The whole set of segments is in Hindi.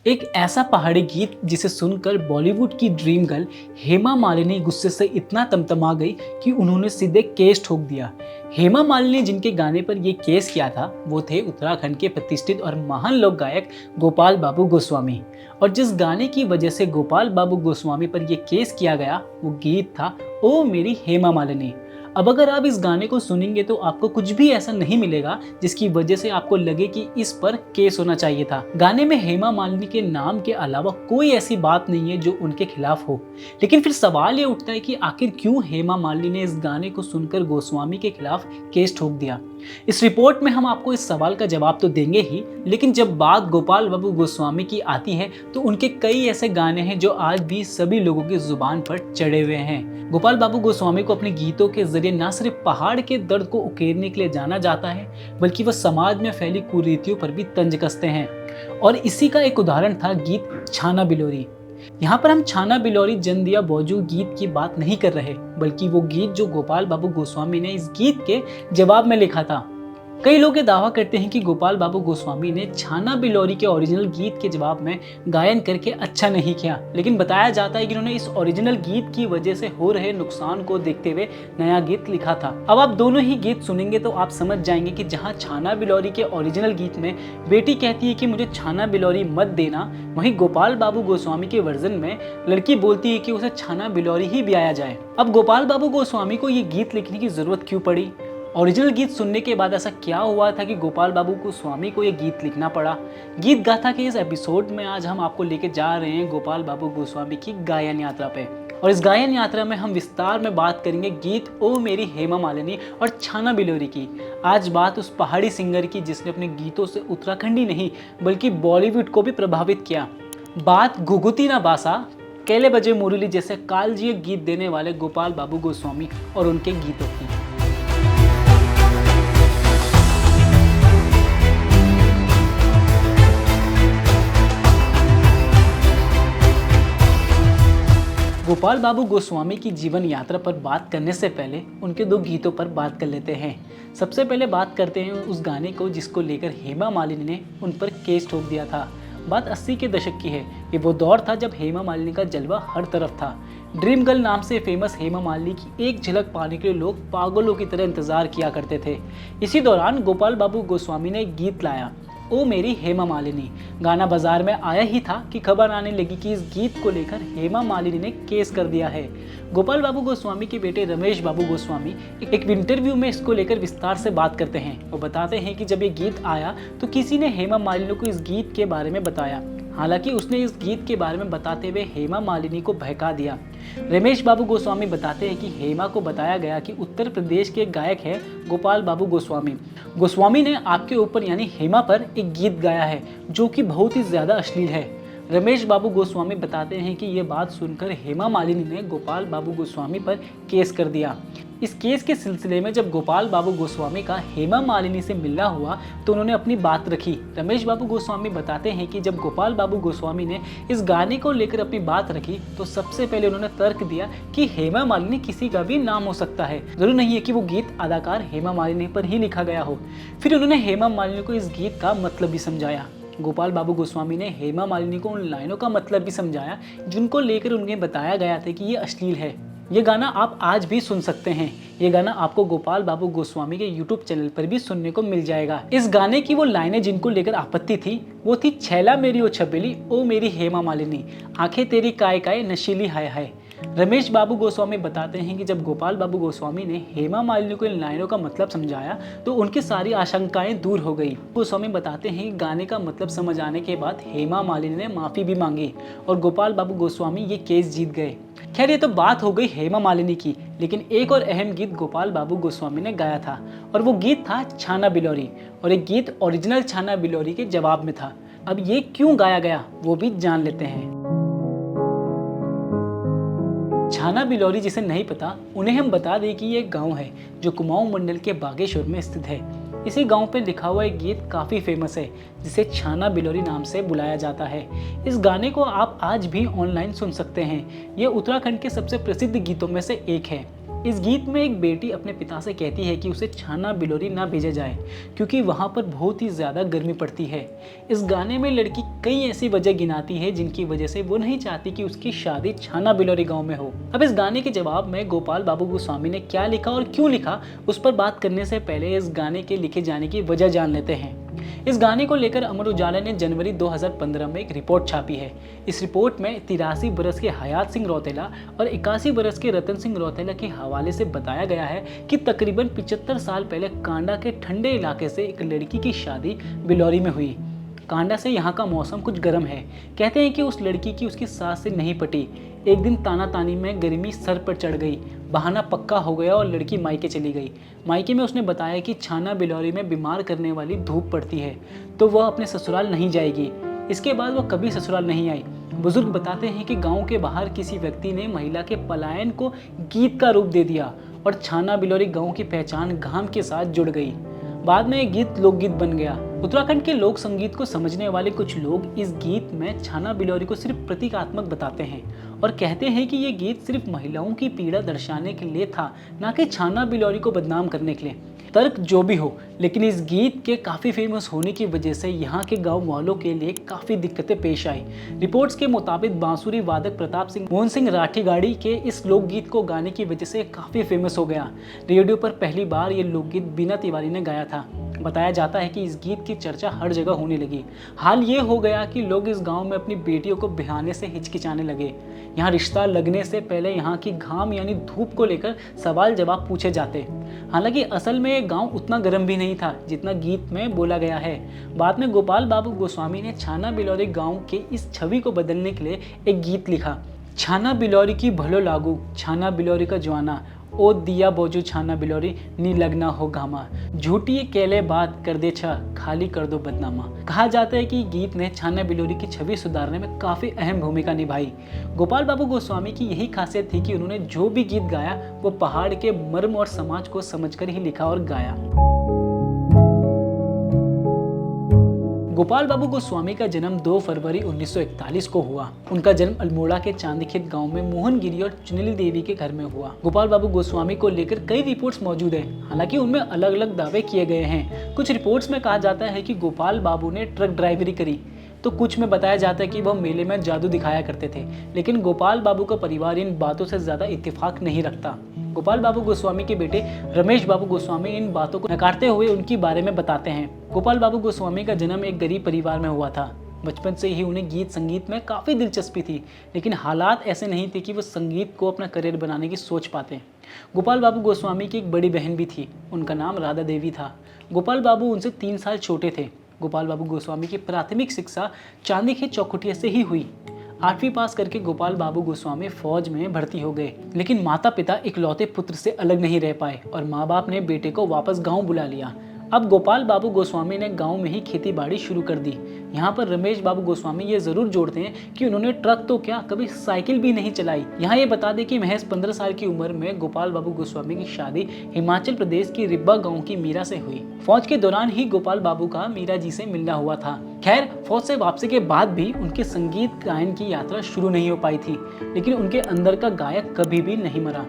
एक ऐसा पहाड़ी गीत जिसे सुनकर बॉलीवुड की ड्रीम गर्ल हेमा मालिनी गुस्से से इतना तमतमा गई कि उन्होंने सीधे केस ठोक दिया। हेमा मालिनी जिनके गाने पर ये केस किया था वो थे उत्तराखंड के प्रतिष्ठित और महान लोक गायक गोपाल बाबू गोस्वामी। और जिस गाने की वजह से गोपाल बाबू गोस्वामी पर यह केस किया गया वो गीत था ओ मेरी हेमा मालिनी। अब अगर आप इस गाने को सुनेंगे तो आपको कुछ भी ऐसा नहीं मिलेगा जिसकी वजह से आपको लगे कि इस पर केस होना चाहिए था। गाने में हेमा मालिनी के नाम के अलावा कोई ऐसी बात नहीं है जो उनके खिलाफ हो। लेकिन फिर सवाल ये उठता है कि आखिर क्यों हेमा मालिनी ने इस गाने को सुनकर गोस्वामी के खिलाफ केस ठोक दिया। इस रिपोर्ट में हम आपको इस सवाल का जवाब तो देंगे ही, लेकिन जब बात गोपाल बाबू गोस्वामी की आती है तो उनके कई ऐसे गाने हैं जो आज भी सभी लोगों की जुबान पर चढ़े हुए हैं। गोपाल बाबू गोस्वामी को अपने गीतों के जरिए न सिर्फ पहाड़ के दर्द को उकेरने के लिए जाना जाता है बल्कि वह समाज में फैली कुरीतियों पर भी तंज कसते हैं। और इसी का एक उदाहरण था गीत छाना बिलोरी। यहाँ पर हम छाना बिलोरी जन दिया बौजू गीत की बात नहीं कर रहे बल्कि वो गीत जो गोपाल बाबू गोस्वामी ने इस गीत के जवाब में लिखा था। कई लोग ये दावा करते हैं कि गोपाल बाबू गोस्वामी ने छाना बिलोरी के ओरिजिनल गीत के जवाब में गायन करके अच्छा नहीं किया, लेकिन बताया जाता है कि उन्होंने इस ओरिजिनल गीत की वजह से हो रहे नुकसान को देखते हुए नया गीत लिखा था। अब आप दोनों ही गीत सुनेंगे तो आप समझ जाएंगे कि जहाँ छाना बिलोरी के ओरिजिनल गीत में बेटी कहती है कि मुझे छाना बिलोरी मत देना, वहीं गोपाल बाबू गोस्वामी के वर्जन में लड़की बोलती है कि उसे छाना बिलोरी ही ब्याया जाए। अब गोपाल बाबू गोस्वामी को ये गीत लिखने की जरूरत क्यों पड़ी? ओरिजिनल गीत सुनने के बाद ऐसा क्या हुआ था कि गोपाल बाबू गोस्वामी को ये गीत लिखना पड़ा? गीत गाथा के इस एपिसोड में आज हम आपको लेके जा रहे हैं गोपाल बाबू गोस्वामी की गायन यात्रा पे। और इस गायन यात्रा में हम विस्तार में बात करेंगे गीत ओ मेरी हेमा मालिनी और छाना बिलोरी की। आज बात उस पहाड़ी सिंगर की जिसने अपने गीतों से उत्तराखंड ही नहीं बल्कि बॉलीवुड को भी प्रभावित किया। बात घुघुती ना बासा, केले बजे मुरली जैसे कालजीय गीत देने वाले गोपाल बाबू गोस्वामी और उनके गीतों की। गोपाल बाबू गोस्वामी की जीवन यात्रा पर बात करने से पहले उनके दो गीतों पर बात कर लेते हैं। सबसे पहले बात करते हैं उस गाने को जिसको लेकर हेमा मालिनी ने उन पर केस ठोक दिया था। बात 80 के दशक की है। ये वो दौर था जब हेमा मालिनी का जलवा हर तरफ था। ड्रीम गर्ल नाम से फेमस हेमा मालिनी की एक झलक पाने के लिए लोग पागलों की तरह इंतजार किया करते थे। इसी दौरान गोपाल बाबू गोस्वामी ने एक गीत लाया ओ मेरी हेमा मालिनी। गाना बाजार में आया ही था कि खबर आने लगी कि इस गीत को लेकर हेमा मालिनी ने केस कर दिया है। गोपाल बाबू गोस्वामी के बेटे रमेश बाबू गोस्वामी एक इंटरव्यू में इसको लेकर विस्तार से बात करते हैं। वो बताते हैं कि जब ये गीत आया तो किसी ने हेमा मालिनी को इस गीत के बारे में बताया, हालांकि उसने इस गीत के बारे में बताते हुए हेमा मालिनी को बहका दिया। रमेश बाबू गोस्वामी बताते हैं कि हेमा को बताया गया कि उत्तर प्रदेश के गायक है गोपाल बाबू गोस्वामी। गोस्वामी ने आपके ऊपर यानी हेमा पर एक गीत गाया है जो कि बहुत ही ज़्यादा अश्लील है। रमेश बाबू गोस्वामी बताते हैं कि ये बात सुनकर हेमा मालिनी ने गोपाल बाबू गोस्वामी पर केस कर दिया। इस केस के सिलसिले में जब गोपाल बाबू गोस्वामी का हेमा मालिनी से मिलना हुआ तो उन्होंने अपनी बात रखी। रमेश बाबू गोस्वामी बताते हैं कि जब गोपाल बाबू गोस्वामी ने इस गाने को लेकर अपनी बात रखी तो सबसे पहले उन्होंने तर्क दिया कि हेमा मालिनी किसी का भी नाम हो सकता है, जरूर नहीं है कि वो गीत अदाकार हेमा मालिनी पर ही लिखा गया हो। फिर उन्होंने हेमा मालिनी को इस गीत का मतलब भी समझाया। गोपाल बाबू गोस्वामी ने हेमा मालिनी को उन लाइनों का मतलब भी समझाया जिनको लेकर उन्हें बताया गया था कि ये अश्लील है। ये गाना आप आज भी सुन सकते हैं। ये गाना आपको गोपाल बाबू गोस्वामी के YouTube चैनल पर भी सुनने को मिल जाएगा। इस गाने की वो लाइनें जिनको लेकर आपत्ति थी वो थी छैला मेरी ओ छबीली ओ मेरी हेमा मालिनी, आंखें तेरी काय काय नशीली हाय हाय। रमेश बाबू गोस्वामी बताते हैं कि जब गोपाल बाबू गोस्वामी ने हेमा मालिनी को इन लाइनों का मतलब समझाया तो उनकी सारी आशंकाएं दूर हो गई। गोस्वामी बताते हैं कि गाने का मतलब समझ आने के बाद हेमा मालिनी ने माफ़ी भी मांगी और गोपाल बाबू गोस्वामी ये केस जीत गए। खैर ये तो बात हो गई हेमा मालिनी की, लेकिन एक और अहम गीत गोपाल बाबू गोस्वामी ने गाया था और वो गीत था छाना बिलोरी। और एक गीत ओरिजिनल छाना बिलोरी के जवाब में था। अब ये क्यों गाया गया वो भी जान लेते हैं। छाना बिलोरी जिसे नहीं पता उन्हें हम बता दें कि ये एक गांव है जो कुमाऊं मंडल के बागेश्वर में स्थित है। इसी गांव पे लिखा हुआ एक गीत काफ़ी फेमस है जिसे छाना बिलोरी नाम से बुलाया जाता है। इस गाने को आप आज भी ऑनलाइन सुन सकते हैं। ये उत्तराखंड के सबसे प्रसिद्ध गीतों में से एक है। इस गीत में एक बेटी अपने पिता से कहती है कि उसे छाना बिलोरी ना भेजा जाए क्योंकि वहाँ पर बहुत ही ज़्यादा गर्मी पड़ती है। इस गाने में लड़की कई ऐसी वजह गिनाती है जिनकी वजह से वो नहीं चाहती कि उसकी शादी छाना बिलोरी गांव में हो। अब इस गाने के जवाब में गोपाल बाबू गोस्वामी ने क्या लिखा और क्यों लिखा, उस पर बात करने से पहले इस गाने के लिखे जाने की वजह जान लेते हैं। इस गाने को लेकर अमर उजाला ने जनवरी 2015 में एक रिपोर्ट छापी है। इस रिपोर्ट में 83 बरस के हयात सिंह रौतेला और 81 बरस के रतन सिंह रौतेला के हवाले से बताया गया है कि तकरीबन 75 साल पहले कांडा के ठंडे इलाके से एक लड़की की शादी बिलौरी में हुई। कांडा से यहाँ का मौसम कुछ गर्म है। कहते हैं कि उस लड़की की उसकी सास से नहीं पटी। एक दिन तानातानी में गर्मी सर पर चढ़ गई, बहाना पक्का हो गया और लड़की मायके चली गई। मायके में उसने बताया कि छाना बिलौरी में बीमार करने वाली धूप पड़ती है तो वह अपने ससुराल नहीं जाएगी। इसके बाद वह कभी ससुराल नहीं आई। बुजुर्ग बताते हैं कि गांव के बाहर किसी व्यक्ति ने महिला के पलायन को गीत का रूप दे दिया और छाना बिलौरी गांव की पहचान घाम के साथ जुड़ गई। बाद में ये गीत लोकगीत बन गया। उत्तराखंड के लोक संगीत को समझने वाले कुछ लोग इस गीत में छाना बिलौरी को सिर्फ प्रतीकात्मक बताते हैं और कहते हैं कि ये गीत सिर्फ महिलाओं की पीड़ा दर्शाने के लिए था, ना कि छाना बिलौरी को बदनाम करने के लिए। तर्क जो भी हो, लेकिन इस गीत के काफ़ी फेमस होने की वजह से यहाँ के गांव वालों के लिए काफ़ी दिक्कतें पेश आई। रिपोर्ट्स के मुताबिक बांसुरी वादक प्रताप सिंह मोहन सिंह राठीगाड़ी के इस लोकगीत को गाने की वजह से काफ़ी फेमस हो गया। रेडियो पर पहली बार ये लोकगीत बीना तिवारी ने गाया था। बताया जाता है कि इस गीत की चर्चा हर जगह होने लगी। हाल ये हो गया कि लोग इस गांव में अपनी बेटियों को ब्याहने से हिचकिचाने लगे। यहाँ रिश्ता लगने से पहले यहाँ की घाम यानी धूप को लेकर सवाल जवाब पूछे जाते। हालांकि असल में ये गांव उतना गर्म भी नहीं था जितना गीत में बोला गया है। बाद में गोपाल बाबू गोस्वामी ने छाना बिलौरी गांव के इस छवि को बदलने के लिए एक गीत लिखा। छाना बिलौरी की भलो लागू, छाना बिलौरी का जवाना, ओ दिया बोझू छाना बिलौरी नी लगना हो घामा, झूठी केले बात कर दे छा, खाली कर दो बदनामा। कहा जाता है कि गीत ने छाना बिलौरी की छवि सुधारने में काफ़ी अहम भूमिका निभाई। गोपाल बाबू गोस्वामी की यही खासियत थी कि उन्होंने जो भी गीत गाया वो पहाड़ के मर्म और समाज को समझकर ही लिखा और गाया। गोपाल बाबू गोस्वामी का जन्म 2 फरवरी 1941 को हुआ। उनका जन्म अल्मोड़ा के चांदीखेत गांव में मोहनगिरी और चुनेली देवी के घर में हुआ। गोपाल बाबू गोस्वामी को लेकर कई रिपोर्ट्स मौजूद हैं, हालांकि उनमें अलग अलग दावे किए गए हैं। कुछ रिपोर्ट्स में कहा जाता है कि गोपाल बाबू ने ट्रक ड्राइवरी करी, तो कुछ में बताया जाता है कि वह मेले में जादू दिखाया करते थे। लेकिन गोपाल बाबू का परिवार इन बातों से ज़्यादा इत्तेफाक नहीं रखता। गोपाल बाबू गोस्वामी के बेटे रमेश बाबू गोस्वामी इन बातों को नकारते हुए उनके बारे में बताते हैं। गोपाल बाबू गोस्वामी का जन्म एक गरीब परिवार में हुआ था। बचपन से ही उन्हें गीत संगीत में काफ़ी दिलचस्पी थी, लेकिन हालात ऐसे नहीं थे कि वो संगीत को अपना करियर बनाने की सोच पाते। गोपाल बाबू गोस्वामी की एक बड़ी बहन भी थी, उनका नाम राधा देवी था। गोपाल बाबू उनसे 3 साल छोटे थे। गोपाल बाबू गोस्वामी की प्राथमिक शिक्षा चांदीखेत चौखुटिया से ही हुई। 8वीं पास करके गोपाल बाबू गोस्वामी फौज में भर्ती हो गए, लेकिन माता पिता इकलौते पुत्र से अलग नहीं रह पाए और माँ बाप ने बेटे को वापस गांव बुला लिया। अब गोपाल बाबू गोस्वामी ने गांव में ही खेती बाड़ी शुरू कर दी। यहाँ पर रमेश बाबू गोस्वामी ये जरूर जोड़ते हैं कि उन्होंने ट्रक तो क्या कभी साइकिल भी नहीं चलाई। यहाँ ये बता दें कि महज 15 साल की उम्र में गोपाल बाबू गोस्वामी की शादी हिमाचल प्रदेश की रिब्बा गांव की मीरा से हुई। फौज के दौरान ही गोपाल बाबू का मीरा जी से मिलना हुआ था। खैर, फौज से वापसी के बाद भी उनके संगीत गायन की यात्रा शुरू नहीं हो पाई थी, लेकिन उनके अंदर का गायक कभी भी नहीं मरा।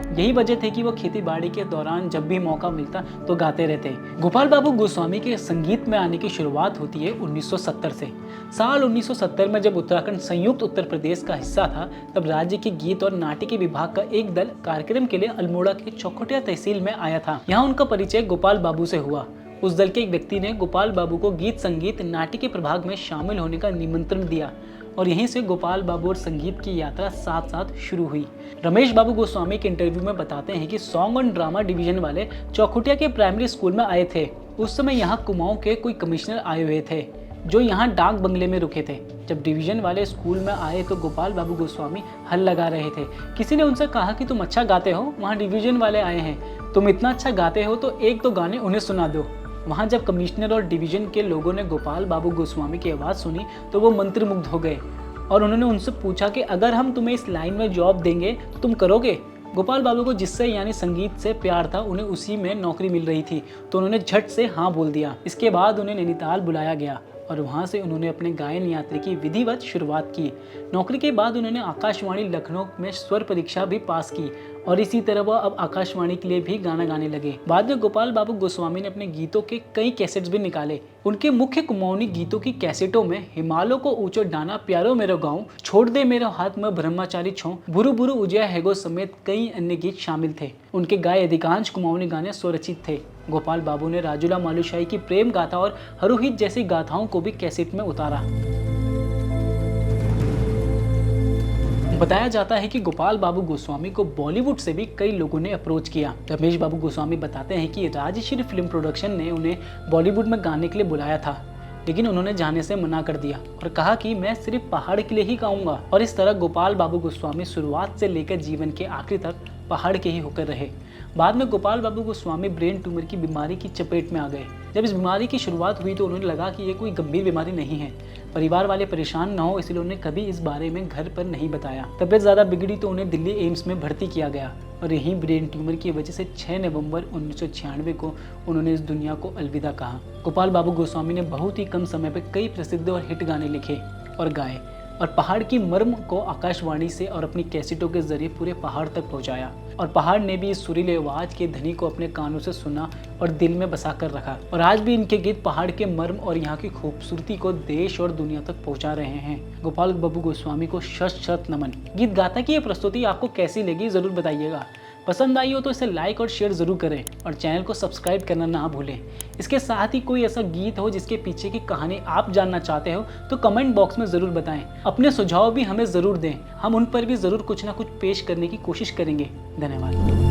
यही वजह थी कि वो खेती बाड़ी के दौरान जब भी मौका मिलता तो गाते रहते। गोपाल बाबू गोस्वामी के संगीत में आने की शुरुआत होती है 1970 से। साल 1970 में जब उत्तराखंड संयुक्त उत्तर प्रदेश का हिस्सा था, तब राज्य के गीत और नाट्य विभाग का एक दल कार्यक्रम के लिए अल्मोड़ा के चौखुटिया तहसील में आया था। यहाँ उनका परिचय गोपाल बाबू से हुआ। उस दल के एक व्यक्ति ने गोपाल बाबू को गीत संगीत नाट्य के प्रभाग में शामिल होने का निमंत्रण दिया और यहीं से गोपाल बाबू और संगीत की यात्रा साथ साथ शुरू हुई। रमेश बाबू गोस्वामी के इंटरव्यू में बताते हैं कि सॉन्ग और ड्रामा डिवीजन वाले चौखुटिया के प्राइमरी स्कूल में आए थे। उस समय यहाँ कुमाऊं के कोई कमिश्नर आए हुए थे जो यहाँ डाक बंगले में रुके थे। जब डिवीजन वाले स्कूल में आए तो गोपाल बाबू गोस्वामी हल लगा रहे थे। किसी ने उनसे कहा कि तुम अच्छा गाते हो, वहाँ डिवीजन वाले आए हैं, तुम इतना अच्छा गाते हो तो एक दो गाने उन्हें सुना दो। वहाँ जब कमिश्नर और डिवीजन के लोगों ने गोपाल बाबू गोस्वामी की आवाज़ सुनी तो वो मंत्रमुग्ध हो गए और उन्होंने उनसे पूछा कि अगर हम तुम्हें इस लाइन में जॉब देंगे तो तुम करोगे। गोपाल बाबू को जिससे यानी संगीत से प्यार था, उन्हें उसी में नौकरी मिल रही थी, तो उन्होंने झट से हाँ बोल दिया। इसके बाद उन्हें नैनीताल बुलाया गया और वहाँ से उन्होंने अपने गायन यात्रा की विधिवत शुरुआत की। नौकरी के बाद उन्होंने आकाशवाणी लखनऊ में स्वर परीक्षा भी पास की और इसी तरह वह अब आकाशवाणी के लिए भी गाना गाने लगे। बाद में गोपाल बाबू गोस्वामी ने अपने गीतों के कई कैसेट्स भी निकाले। उनके मुख्य कुमाऊनी गीतों की कैसेटों में हिमालय को ऊंचो डाना प्यारो मेरो गाँव, छोड़ दे मेरो हाथ में ब्रह्मचारी छो, बुरु बुरु उजया हैगो समेत कई अन्य गीत शामिल थे। उनके गाए अधिकांश कुमाऊनी गाने स्वरचित थे। गोपाल बाबू ने राजूला मालुशाही की प्रेम गाथा और हरुहित जैसी गाथाओं को भी कैसेट में उतारा। बताया जाता है कि गोपाल बाबू गोस्वामी को बॉलीवुड से भी कई लोगों ने अप्रोच किया। रमेश बाबू गोस्वामी बताते हैं कि राजश्री फिल्म प्रोडक्शन ने उन्हें बॉलीवुड में गाने के लिए बुलाया था, लेकिन उन्होंने जाने से मना कर दिया और कहा कि मैं सिर्फ पहाड़ के लिए ही गाऊंगा। और इस तरह गोपाल बाबू गोस्वामी शुरुआत से लेकर जीवन के आखिरी तक पहाड़ के ही होकर रहे। बाद में गोपाल बाबू गोस्वामी ब्रेन ट्यूमर की बीमारी की चपेट में आ गए। जब इस बीमारी की शुरुआत हुई तो उन्हें लगा कि ये कोई गंभीर बीमारी नहीं है, परिवार वाले परेशान न हो, इसलिए उन्होंने कभी इस बारे में घर पर नहीं बताया। तबीयत ज़्यादा बिगड़ी तो उन्हें दिल्ली एम्स में भर्ती किया गया और यहीं ब्रेन ट्यूमर की वजह से 6 नवंबर 1996 को उन्होंने इस दुनिया को अलविदा कहा। गोपाल बाबू गोस्वामी ने बहुत ही कम समय पर कई प्रसिद्ध और हिट गाने लिखे और गाए और पहाड़ की मर्म को आकाशवाणी से और अपनी कैसेटों के जरिए पूरे पहाड़ तक पहुंचाया। और पहाड़ ने भी इस सुरीले आवाज के धनी को अपने कानों से सुना और दिल में बसा कर रखा। और आज भी इनके गीत पहाड़ के मर्म और यहाँ की खूबसूरती को देश और दुनिया तक पहुंचा रहे हैं। गोपाल बाबू गोस्वामी को शत शत नमन। गीत गाथा की ये प्रस्तुति आपको कैसी लगी जरूर बताइएगा। पसंद आई हो तो इसे लाइक और शेयर जरूर करें और चैनल को सब्सक्राइब करना ना भूलें। इसके साथ ही कोई ऐसा गीत हो जिसके पीछे की कहानी आप जानना चाहते हो तो कमेंट बॉक्स में ज़रूर बताएं। अपने सुझाव भी हमें ज़रूर दें, हम उन पर भी ज़रूर कुछ ना कुछ पेश करने की कोशिश करेंगे। धन्यवाद।